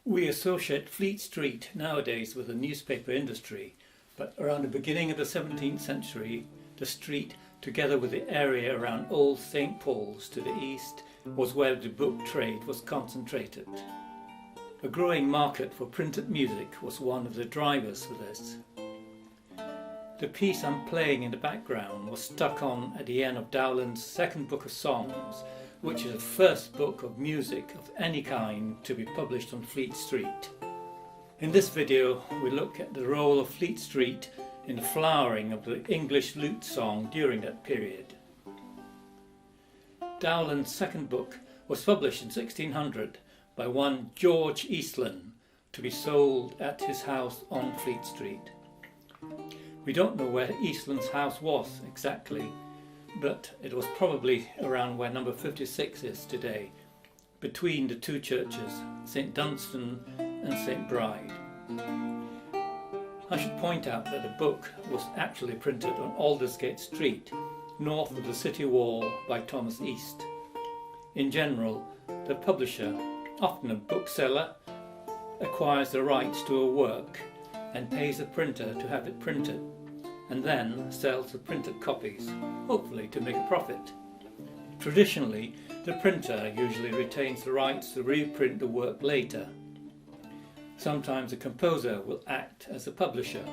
We associate Fleet Street nowadays with the newspaper industry, but around the beginning of the 17th century, the street, together with the area around Old St. Paul's to the east, was where the book trade was concentrated. A growing market for printed music was one of the drivers for this. The piece I'm playing in the background was stuck on at the end of Dowland's second book of songs, which is the first book of music of any kind to be published on Fleet Street. In this video we look at the role of Fleet Street in the flowering of the English Lute Song during that period. Dowland's second book was published in 1600 by one George Eastland to be sold at his house on Fleet Street. We don't know where Eastland's house was exactly, but it was probably around where number 56 is today, between the two churches, St. Dunstan and St. Bride. I should point out that the book was actually printed on Aldersgate Street, north of the city wall, by Thomas East. In general, the publisher, often a bookseller, acquires the rights to a work and pays a printer to have it printed, and then sells the printed copies, hopefully to make a profit. Traditionally, the printer usually retains the rights to reprint the work later. Sometimes the composer will act as a publisher,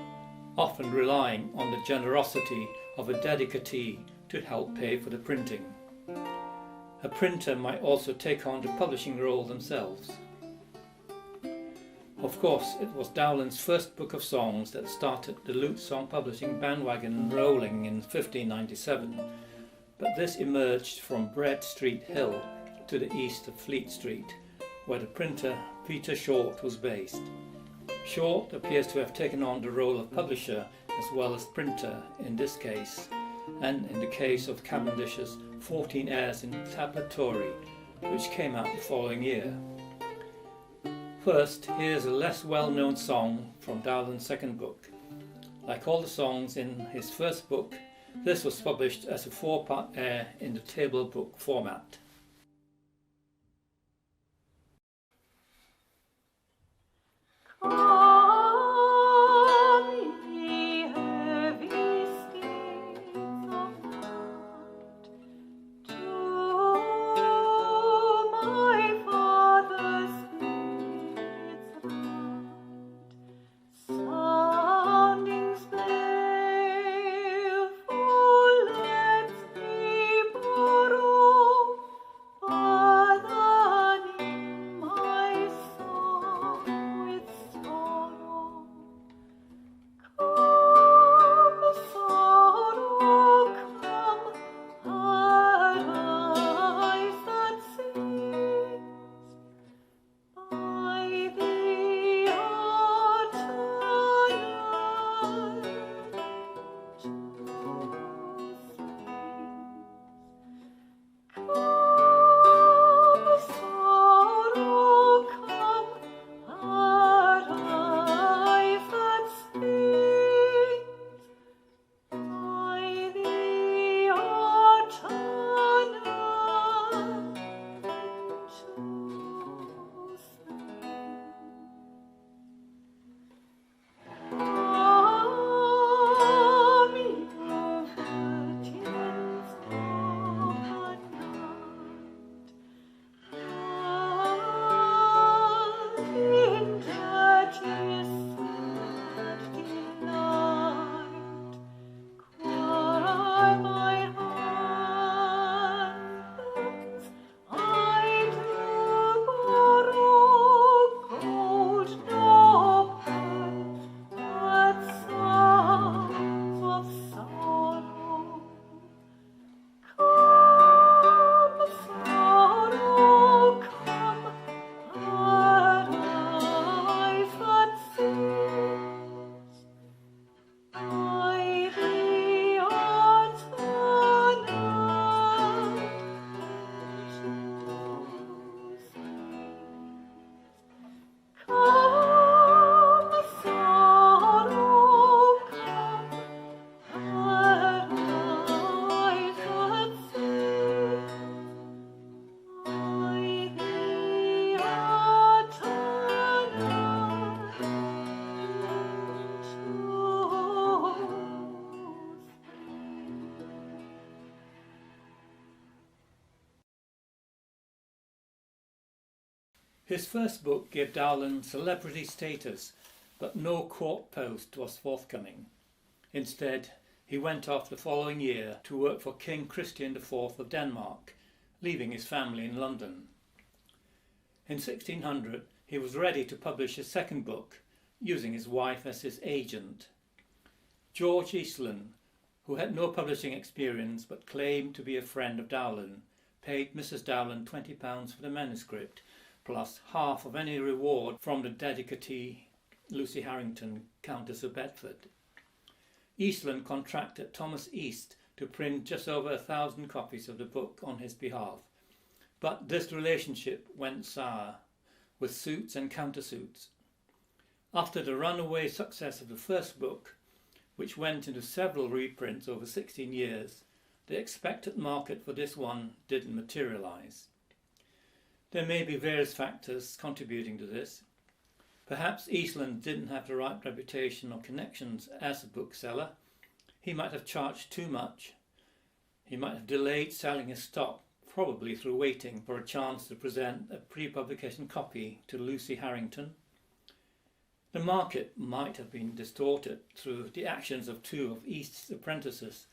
often relying on the generosity of a dedicatee to help pay for the printing. A printer might also take on the publishing role themselves. Of course, it was Dowland's first book of songs that started the Lute Song publishing bandwagon rolling in 1597, but this emerged from Bread Street Hill to the east of Fleet Street, where the printer Peter Short was based. Short appears to have taken on the role of publisher as well as printer in this case, and in the case of Cavendish's 14 Airs in Tablatory, which came out the following year. First, here's a less well-known song from Dowland's second book. Like all the songs in his first book, this was published as a 4-part air in the table book format. His first book gave Dowland celebrity status, but no court post was forthcoming. Instead, he went off the following year to work for King Christian IV of Denmark, leaving his family in London. In 1600, he was ready to publish his second book, using his wife as his agent. George Eastland, who had no publishing experience but claimed to be a friend of Dowland, paid Mrs. Dowland £20 for the manuscript, plus half of any reward from the dedicatee Lucy Harrington, Countess of Bedford. Eastland contracted Thomas East to print just over 1,000 copies of the book on his behalf, but this relationship went sour, with suits and countersuits. After the runaway success of the first book, which went into several reprints over 16 years, the expected market for this one didn't materialise. There may be various factors contributing to this. Perhaps Eastland didn't have the right reputation or connections as a bookseller. He might have charged too much. He might have delayed selling his stock, probably through waiting for a chance to present a pre-publication copy to Lucy Harrington. The market might have been distorted through the actions of two of East's apprentices,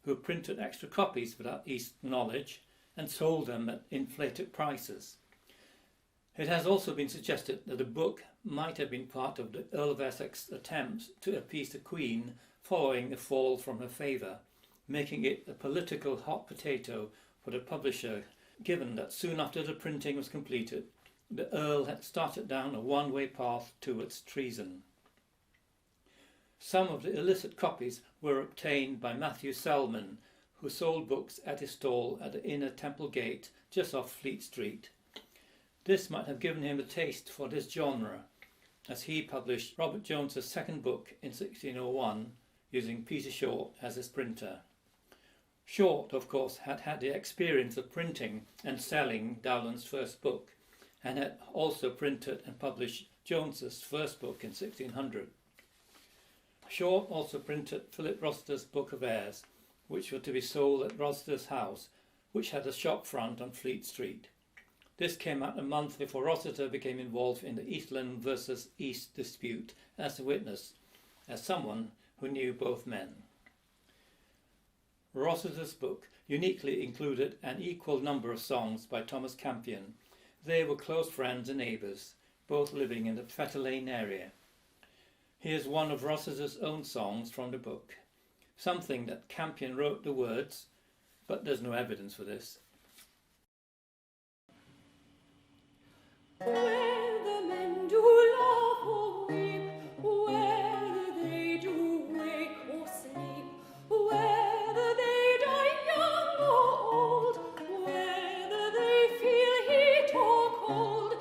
who printed extra copies without East's knowledge and sold them at inflated prices. It has also been suggested that the book might have been part of the Earl of Essex's attempts to appease the Queen following a fall from her favour, making it a political hot potato for the publisher, given that soon after the printing was completed, the Earl had started down a one-way path towards treason. Some of the illicit copies were obtained by Matthew Selman, who sold books at his stall at the Inner Temple Gate just off Fleet Street. This might have given him a taste for this genre, as he published Robert Jones's second book in 1601, using Peter Short as his printer. Short, of course, had had the experience of printing and selling Dowland's first book, and had also printed and published Jones's first book in 1600. Short also printed Philip Rossiter's Book of Airs, which were to be sold at Rossiter's house, which had a shop front on Fleet Street. This came out a month before Rossiter became involved in the Eastland versus East dispute as a witness, as someone who knew both men. Rossiter's book uniquely included an equal number of songs by Thomas Campion. They were close friends and neighbours, both living in the Fetter Lane area. Here's one of Rossiter's own songs from the book, something that Campion wrote the words, but there's no evidence for this. Whether men do laugh or weep, whether they do wake or sleep, whether they die young or old, whether they feel heat or cold,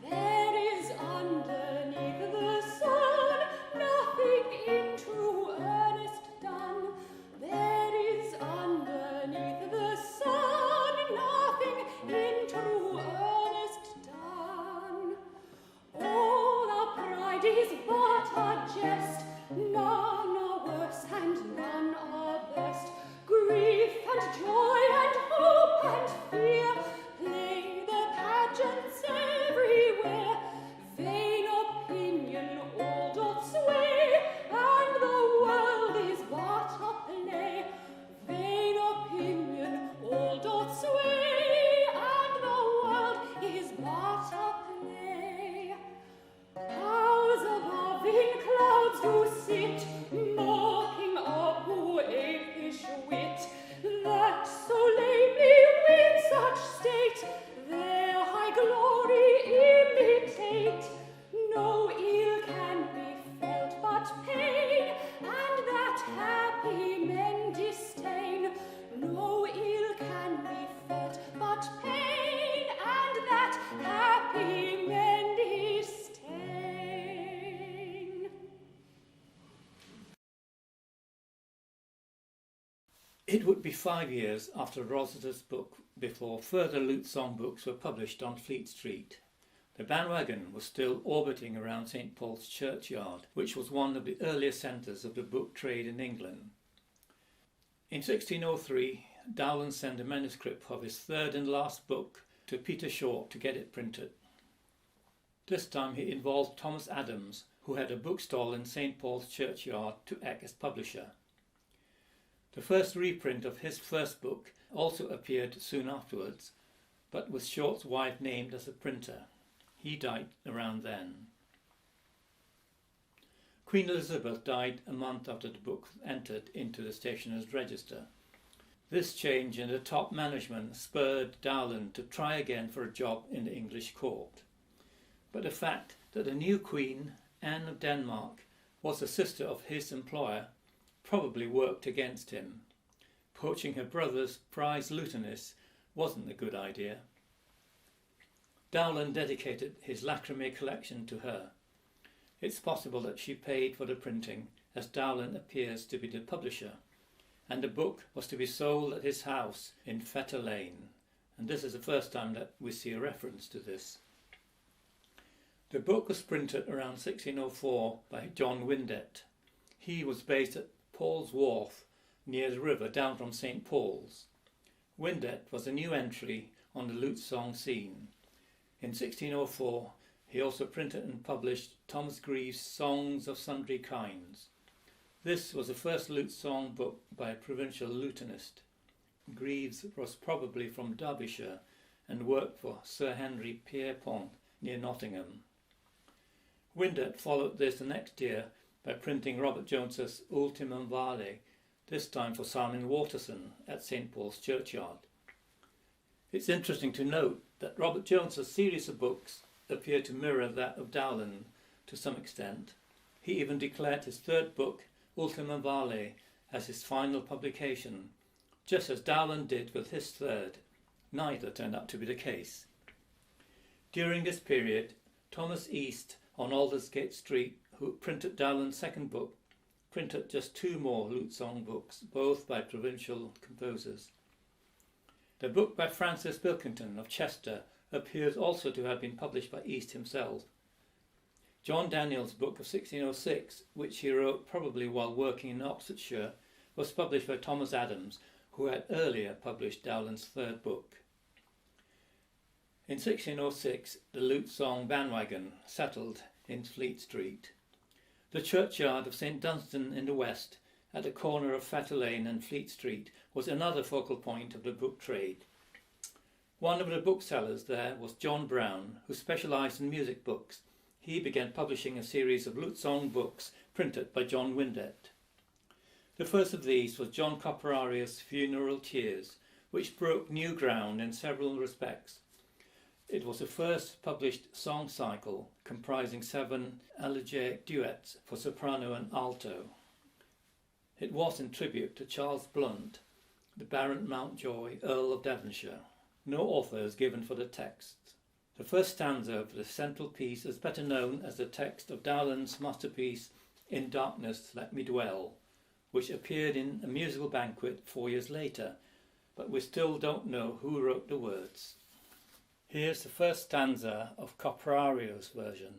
there is underneath the sun nothing in true earnest done. There is underneath the sun nothing in true earnest done. All our pride is but a jest, none are worse and none are best. Grief and joy and hope and fear play their pageants everywhere. Vain opinion all doth sway, and the world is but a play. Vain opinion all doth sway, and the world is but a play. Powers above in clouds do sit, mocking up who apish wit, that so lamely with such state their high glory imitate. No ill can be felt but pain, and that happy men disdain. No ill can be felt but pain, and that happy men disdain. It would be 5 years after Rossiter's book before further lute song books were published on Fleet Street. The bandwagon was still orbiting around St. Paul's Churchyard, which was one of the earlier centres of the book trade in England. In 1603, Dowland sent a manuscript of his third and last book to Peter Short to get it printed. This time he involved Thomas Adams, who had a bookstall in St. Paul's Churchyard, to act as publisher. The first reprint of his first book also appeared soon afterwards, but with Short's wife named as a printer. He died around then. Queen Elizabeth died a month after the book entered into the Stationers' Register. This change in the top management spurred Dowland to try again for a job in the English court. But the fact that the new Queen, Anne of Denmark, was the sister of his employer probably worked against him. Poaching her brother's prize lutenist wasn't a good idea. Dowland dedicated his Lacrimé collection to her. It's possible that she paid for the printing, as Dowland appears to be the publisher, and the book was to be sold at his house in Fetter Lane, and this is the first time that we see a reference to this. The book was printed around 1604 by John Windet. He was based at Paul's Wharf, near the river down from St. Paul's. Windet was a new entry on the lute song scene. In 1604 he also printed and published Thomas Greaves' Songs of Sundry Kinds. This was the first lute song book by a provincial lutenist. Greaves was probably from Derbyshire and worked for Sir Henry Pierpont near Nottingham. Windet followed this the next year by printing Robert Jones's Ultimum Vale, this time for Simon Waterson at St. Paul's Churchyard. It's interesting to note that Robert Jones's series of books appear to mirror that of Dowland to some extent. He even declared his third book, Ultimum Vale, as his final publication, just as Dowland did with his third. Neither turned out to be the case. During this period, Thomas East on Aldersgate Street, who printed Dowland's second book, printed just two more lute song books, both by provincial composers. The book by Francis Pilkington of Chester appears also to have been published by East himself. John Daniel's book of 1606, which he wrote probably while working in Oxfordshire, was published by Thomas Adams, who had earlier published Dowland's third book. In 1606, the lute song bandwagon settled in Fleet Street. The churchyard of St. Dunstan in the west, at the corner of Fetter Lane and Fleet Street, was another focal point of the book trade. One of the booksellers there was John Brown, who specialised in music books. He began publishing a series of lute song books printed by John Windet. The first of these was John Coprarius' Funeral Tears, which broke new ground in several respects. It was the first published song cycle comprising 7 elegiac duets for soprano and alto. It was in tribute to Charles Blount, the Baron Mountjoy, Earl of Devonshire. No author is given for the text. The first stanza of the central piece is better known as the text of Dowland's masterpiece In Darkness Let Me Dwell, which appeared in A Musical Banquet 4 years later, but we still don't know who wrote the words. Here's the first stanza of Coprario's version.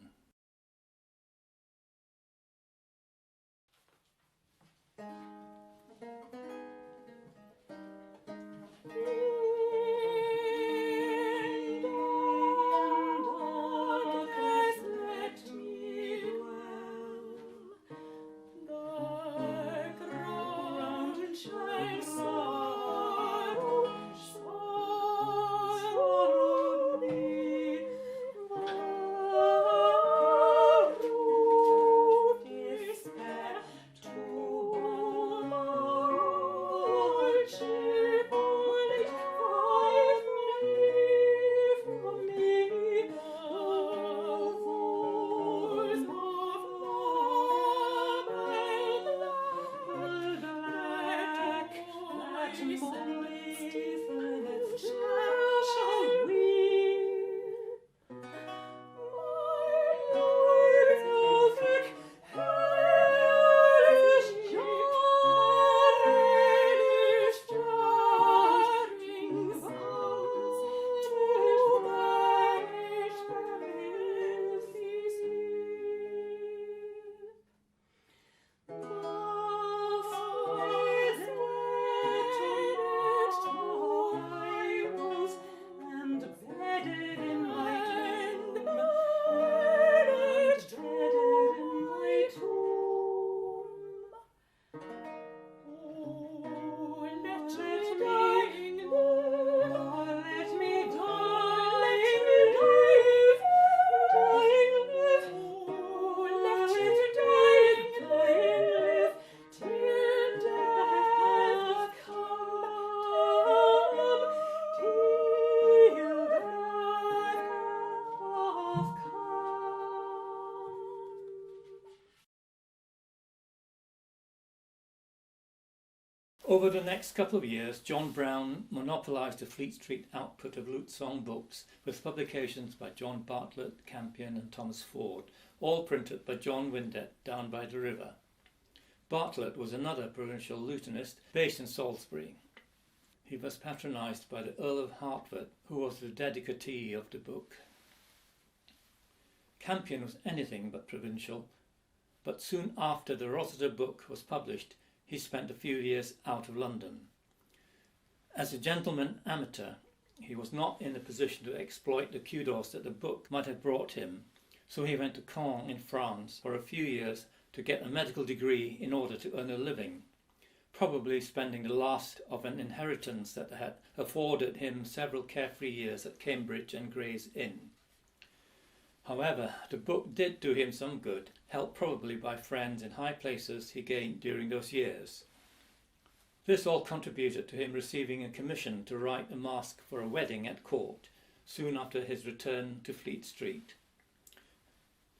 Over the next couple of years, John Brown monopolised the Fleet Street output of Lute Song books with publications by John Bartlett, Campion and Thomas Ford, all printed by John Windet down by the river. Bartlett was another provincial lutenist based in Salisbury. He was patronised by the Earl of Hertford, who was the dedicatee of the book. Campion was anything but provincial, but soon after the Rossiter book was published, he spent a few years out of London. As a gentleman amateur, he was not in a position to exploit the kudos that the book might have brought him, so he went to Caen in France for a few years to get a medical degree in order to earn a living, probably spending the last of an inheritance that had afforded him several carefree years at Cambridge and Gray's Inn. However, the book did do him some good, helped probably by friends in high places he gained during those years. This all contributed to him receiving a commission to write a masque for a wedding at court, soon after his return to Fleet Street.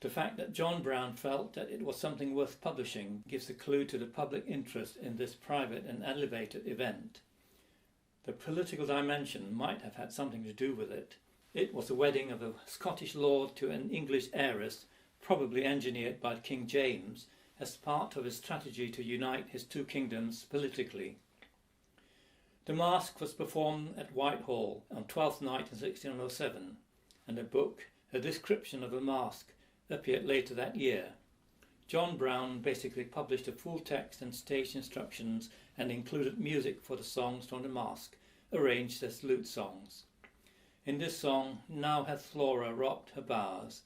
The fact that John Brown felt that it was something worth publishing gives a clue to the public interest in this private and elevated event. The political dimension might have had something to do with it. It was a wedding of a Scottish lord to an English heiress, probably engineered by King James as part of his strategy to unite his two kingdoms politically. The masque was performed at Whitehall on Twelfth Night in 1607, and a book, a description of the masque, appeared later that year. John Brown basically published a full text and stage instructions and included music for the songs from the masque, arranged as lute songs. In this song, "Now hath Flora rocked her bowers,"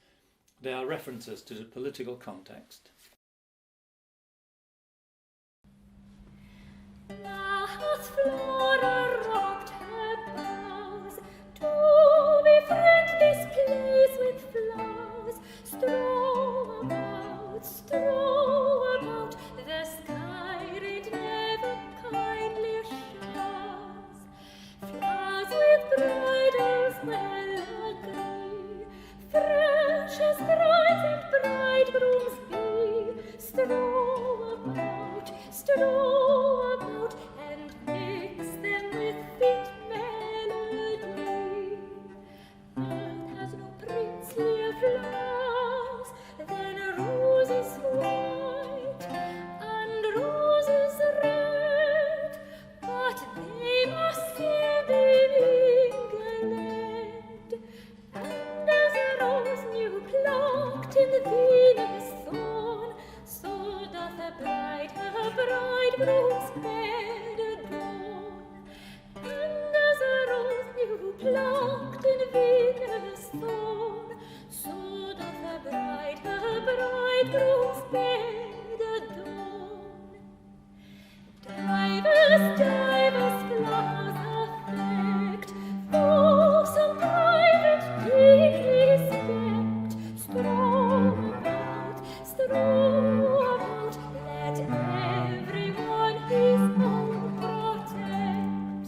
there are references to the political context. Now hath Flora rocked her bows, to befriend this place with flowers. Strow about, the sky rid never kindlier showers. Flowers with bridals well agree, fresh as brides and bridegrooms be. Strow about, and mix them with fit melody. Earth has no princelier flowers than roses white and roses red, but they must still be England. And as a rose new plucked in Venus' thorn, so doth a bride her bridegroom's bed adorn. And as a rose new plucked in Venus' thorn, so doth a bride her bridegroom's bed adorn. Divers flowers affect, for some private deed respect. Strow about, let everyone his own protect.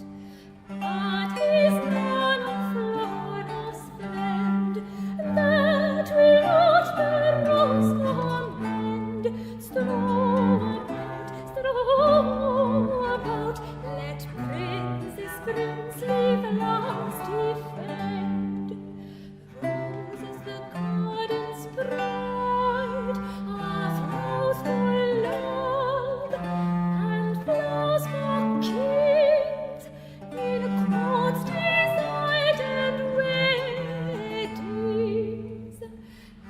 But his none of Flora's friend, that will not the rose amend. Strow about, let princes princely flowers defend. Roses the garden's pride, are flowers for love, and flowers for kings, in courts designed and weddings.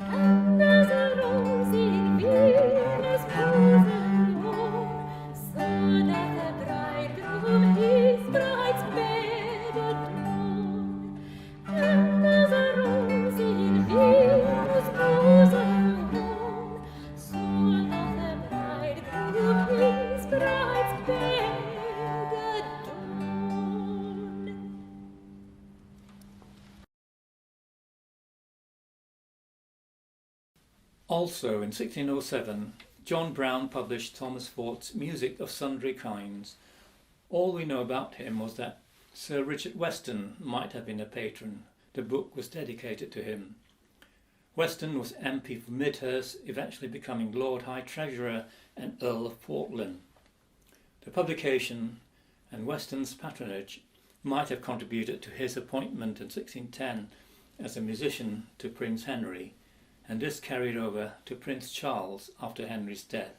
And as a rose in Venus' bosom worn, so doth the bridegroom his bride's bed adorn. And as a rose in Venus' bosom worn, so doth the bridegroom his bride's bed adorn. Also in 1607, John Brown published Thomas Ford's Music of Sundry Kinds. All we know about him was that Sir Richard Weston might have been a patron. The book was dedicated to him. Weston was MP for Midhurst, eventually becoming Lord High Treasurer and Earl of Portland. The publication and Weston's patronage might have contributed to his appointment in 1610 as a musician to Prince Henry, and this carried over to Prince Charles after Henry's death.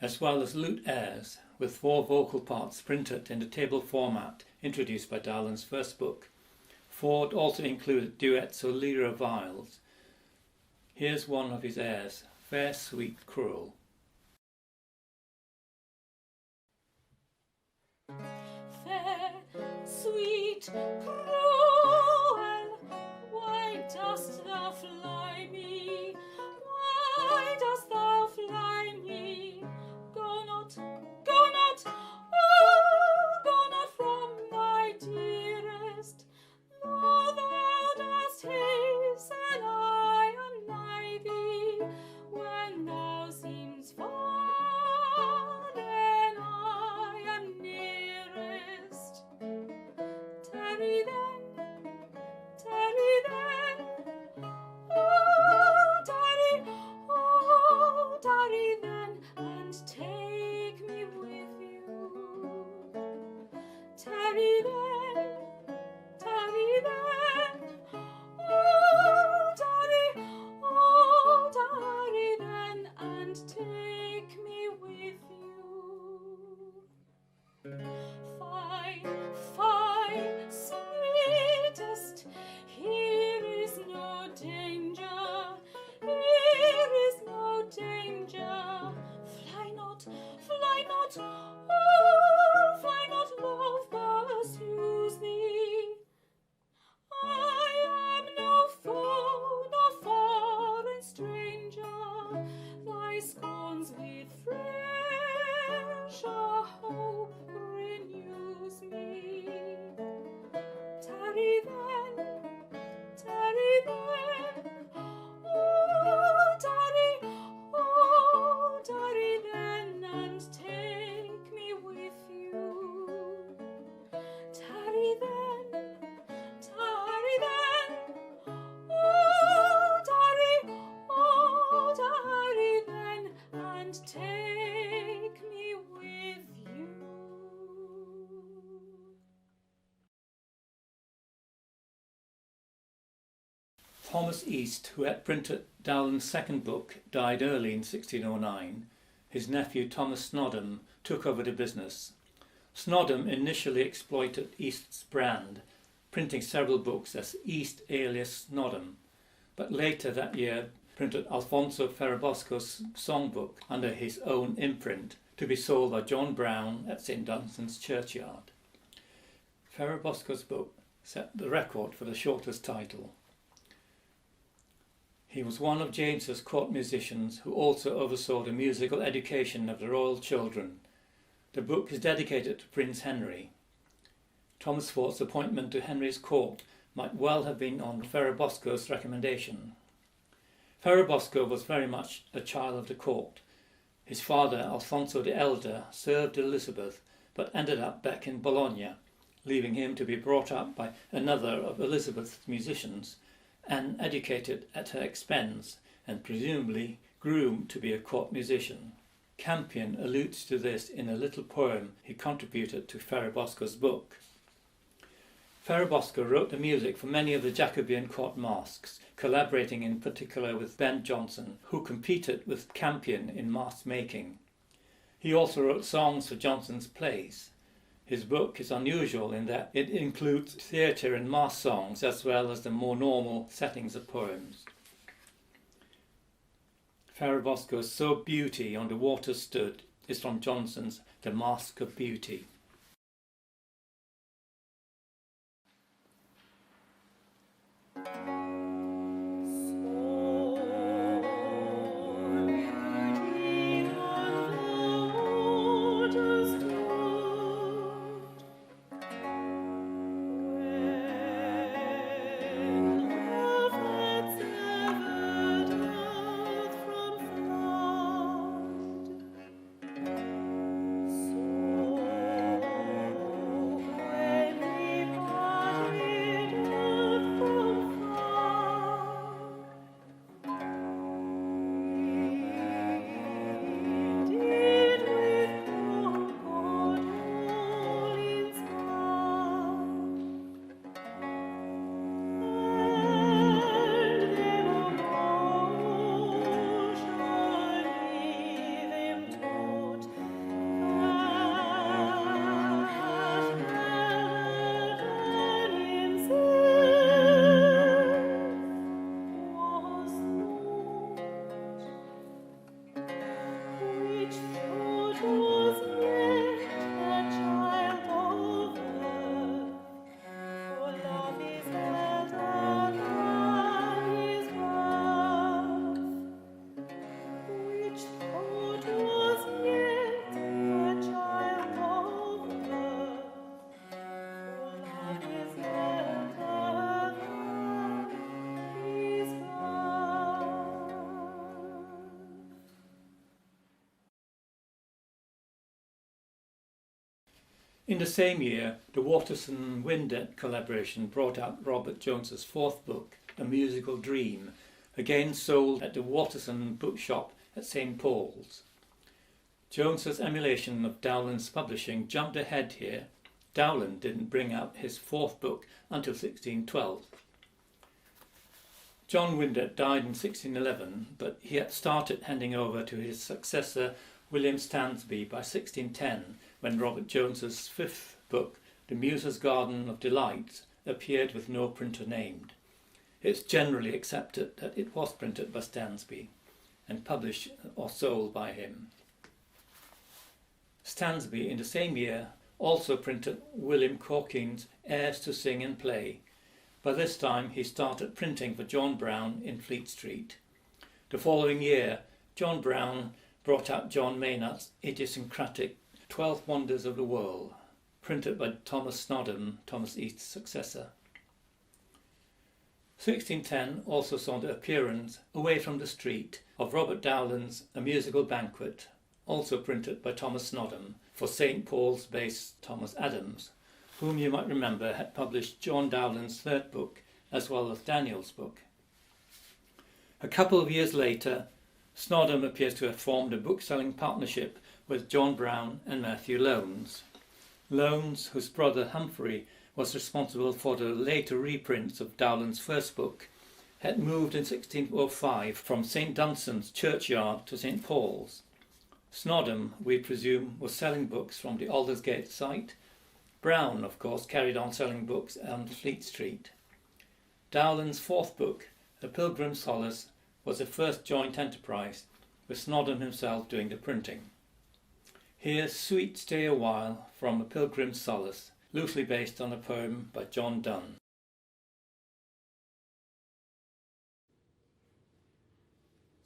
As well as lute airs, with 4 vocal parts printed in the table format introduced by Dowland's first book, Ford also included duets or lyra viols. Here's one of his airs, Fair, Sweet, Cruel. Fair, sweet, cruel, why dost thou fly me? Why dost thou fly me? Go not, oh, go not from thy dearest. Though thou dost hasten, I am nigh thee. When thou seems far, then I am nearest. Tarry then, oh, tarry then, and take me with you. Tarry then, oh, tarry then, and take me with you. Fine, fine, sweetest, here is no danger, here is no danger. Fly not, oh, fly not, love pursues thee. I am no foe, no foreign stranger, thy scorns with fresher hope renews me. Tarry then, oh, tarry then, and take me with you. Tarry then, oh, tarry then, and take me with you. Thomas East, who had printed Dowland's second book, died early in 1609. His nephew Thomas Snodham took over the business. Snodham initially exploited East's brand, printing several books as East alias Snodham, but later that year printed Alfonso Ferrabosco's songbook under his own imprint to be sold by John Brown at St Dunstan's churchyard. Ferrabosco's book set the record for the shortest title. He was one of James's court musicians who also oversaw the musical education of the royal children. The book is dedicated to Prince Henry. Thomas Ford's appointment to Henry's court might well have been on Ferrabosco's recommendation. Ferrabosco was very much a child of the court. His father, Alfonso the Elder, served Elizabeth but ended up back in Bologna, leaving him to be brought up by another of Elizabeth's musicians and educated at her expense and presumably groomed to be a court musician. Campion alludes to this in a little poem he contributed to Ferrabosco's book. Ferrabosco wrote the music for many of the Jacobean court masques, collaborating in particular with Ben Jonson, who competed with Campion in masque making. He also wrote songs for Jonson's plays. His book is unusual in that it includes theatre and masque songs as well as the more normal settings of poems. Ferrabosco's So Beauty on the Water Stood is from Jonson's The Masque of Beauty. So In the same year, the Waterson-Windet collaboration brought out Robert Jones's fourth book, A Musical Dream, again sold at the Waterson bookshop at St. Paul's. Jones's emulation of Dowland's publishing jumped ahead here. Dowland didn't bring out his fourth book until 1612. John Windet died in 1611, but he had started handing over to his successor William Stansby by 1610, when Robert Jones's fifth book, The Muse's Garden of Delights, appeared with no printer named. It's generally accepted that it was printed by Stansby and published or sold by him. Stansby, in the same year, also printed William Corkins' Airs to Sing and Play. By this time he started printing for John Brown in Fleet Street. The following year, John Brown brought out John Maynard's idiosyncratic 12 Wonders of the World, printed by Thomas Snodham, Thomas East's successor. 1610 also saw the appearance, Away from the Street, of Robert Dowland's A Musical Banquet, also printed by Thomas Snodham, for St. Paul's-based Thomas Adams, whom you might remember had published John Dowland's third book, as well as Daniel's book. A couple of years later, Snodham appears to have formed a book-selling partnership with John Brown and Matthew Lones. Lones, whose brother Humphrey was responsible for the later reprints of Dowland's first book, had moved in 1605 from St. Dunstan's churchyard to St. Paul's. Snodham, we presume, was selling books from the Aldersgate site. Brown, of course, carried on selling books on Fleet Street. Dowland's fourth book, A Pilgrim's Solace, was the first joint enterprise, with Snodham himself doing the printing. Here's Sweet Stay a While from A Pilgrim's Solace, loosely based on a poem by John Donne.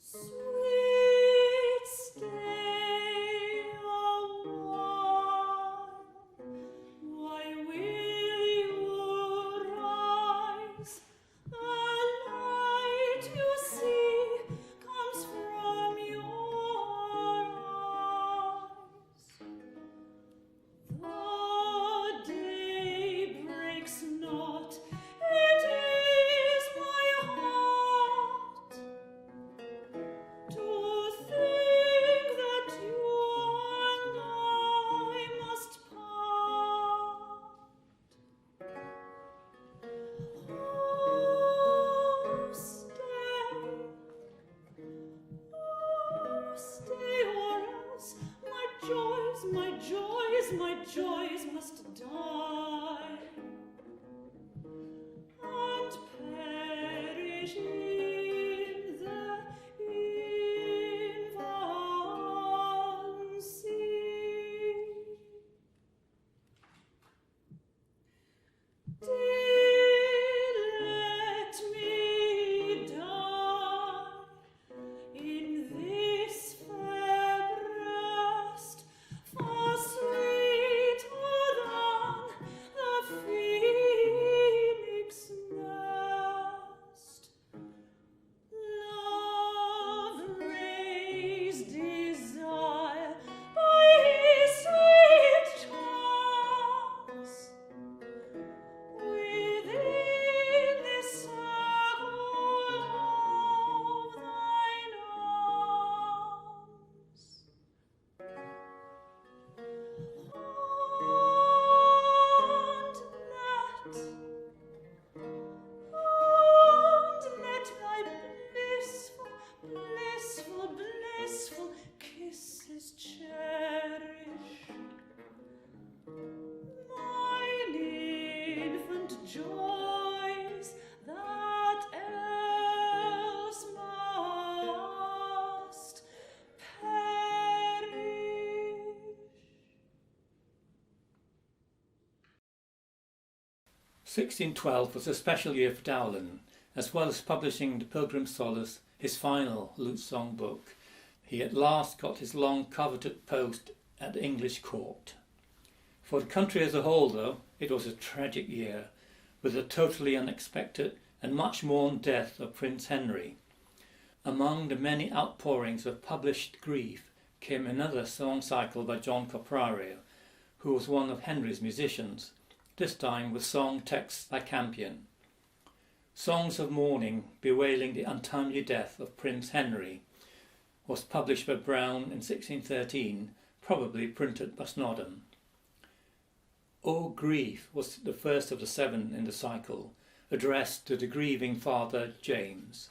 Sweet stay a while, why will you rise? The light you see comes from your eyes. The day breaks not, it is my heart to think that you and I must part. Oh, stay, or else my joys must die and perish in the infancy. Let me die in this fair breast, far sweeter than the phoenix nest. Love raised desire by his sweet charms. Within this circle of thine arms, and let thy blissful kisses cherish mine infant joys that else must perish. 1612 was a special year for Dowland. As well as publishing The Pilgrim's Solace, his final lute song book, he at last got his long-coveted post at the English court. For the country as a whole, though, it was a tragic year, with the totally unexpected and much mourned death of Prince Henry. Among the many outpourings of published grief came another song cycle by John Caprario, who was one of Henry's musicians, this time with song texts by Campion. Songs of Mourning bewailing the untimely death of Prince Henry was published by Browne in 1613, probably printed by Snodham. O Grief was the first of the 7 in the cycle, addressed to the grieving father James.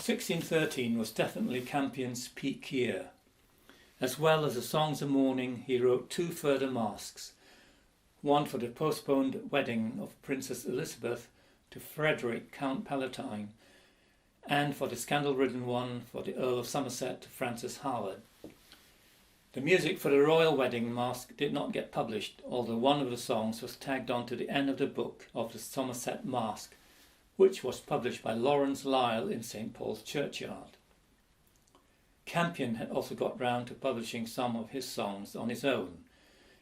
"1613 was definitely Campion's peak year. As well as the Songs of Mourning, he wrote 2 further masques, one for the postponed wedding of Princess Elizabeth to Frederick, Count Palatine, and for the scandal-ridden one for the Earl of Somerset to Francis Howard. The music for the royal wedding masque did not get published, although one of the songs was tagged on to the end of the book of the Somerset Masque, which was published by Lawrence Lyle in St. Paul's Churchyard. Campion had also got round to publishing some of his songs on his own.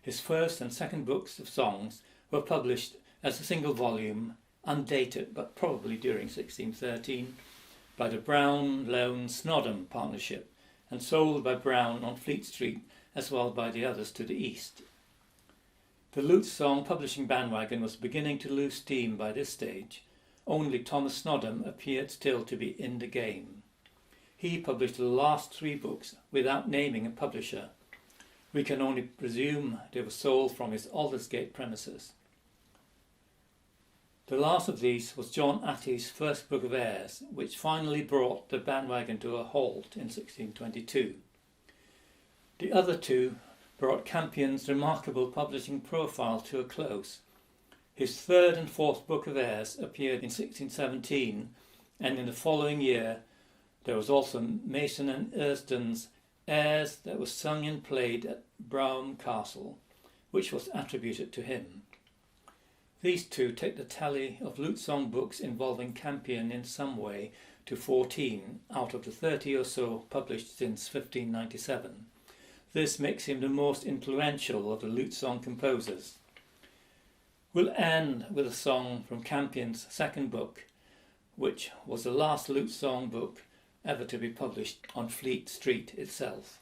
His first and second books of songs were published as a single volume, undated but probably during 1613, by the Browne-Lone-Snodham partnership, and sold by Browne on Fleet Street as well by the others to the east. The Lute Song publishing bandwagon was beginning to lose steam by this stage. Only Thomas Snodham appeared still to be in the game. He published the last 3 books without naming a publisher. We can only presume they were sold from his Aldersgate premises. The last of these was John Atty's first book of Ayres, which finally brought the bandwagon to a halt in 1622. The other 2 brought Campion's remarkable publishing profile to a close. His third and fourth book of Ayres appeared in 1617, and in the following year there was also Mason and Ersden's Ayres that was sung and played at Brougham Castle, which was attributed to him. These two take the tally of lute song books involving Campion in some way to 14 out of the 30 or so published since 1597. This makes him the most influential of the lute song composers. We'll end with a song from Campion's second book, which was the last lute song book ever to be published on Fleet Street itself.